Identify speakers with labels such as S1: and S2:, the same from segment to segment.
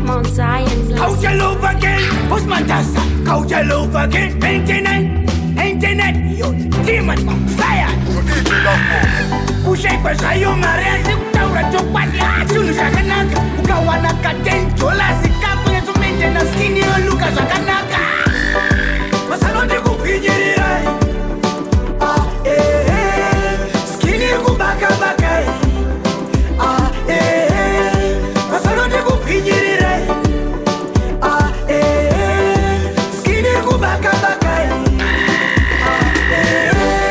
S1: Mount Zion.
S2: Kau jalo again, Osman Dasa. Kau jalo again, internet, yo, demon Mount Zion. Kushai pasayo mareasi utaura chopati asunu shakanaka. Ukawana katen chola sikapu ya tumente na skini yo luka shakanaka. Masalonde kupinyirira. Skini kubaka baka. Masalonde kupinyirira. Skini kubaka baka.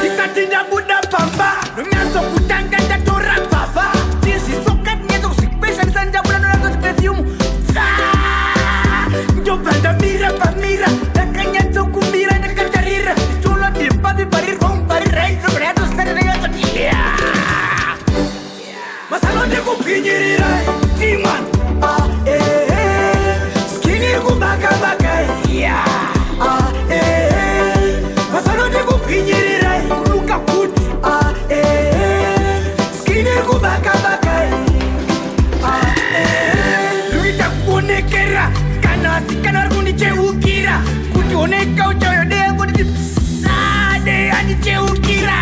S2: Isatinda buda pamba. Nunyanzo kutanga ndatora bava. This is so cut nyezo kusikpesha nisanja bula nunyanzo perfume. Njopanda mira pa mira. Nakanyanzo kumira nakatarira. Chula di papi parir home parir right. Reto stare nyanzo. Yeah. Masalonde kupinyirira. Timan. Skini kubaka baka. Yeah. Masalonde kupinyirira. Kuluka kuti. Skini kubaka baka. Luita kuonekera. Kana sikana runi cheukira. Kuti oneka uchayo dea kuti psade ani cheukira.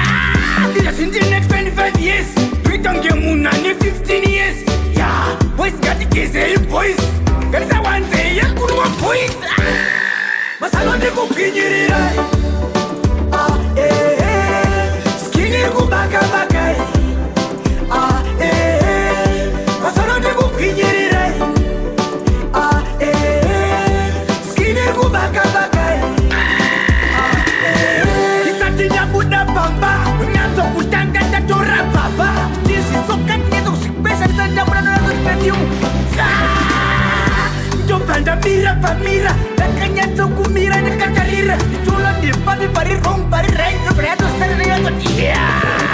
S2: This in the next 25 years. Luita ngemuna ni 15 years. Yeah, boys got the kids, hey boys. There's a one day, ya kuruwa boys. Masalonde kupinyirira. Skini kubaka baka. Masalonde kupinyirira. Skini kubaka baka. Isatinya buda bamba. Nyanzo kutanga ndatora baba. This is so cut nyezo kusikpesha nisanja bula nunyanzo perfume. Njopanda mira pa mira. Nakanyanzo kumira nakatarira. Chula di papi parir home parir right. Reto stare nyanzo. Yeah.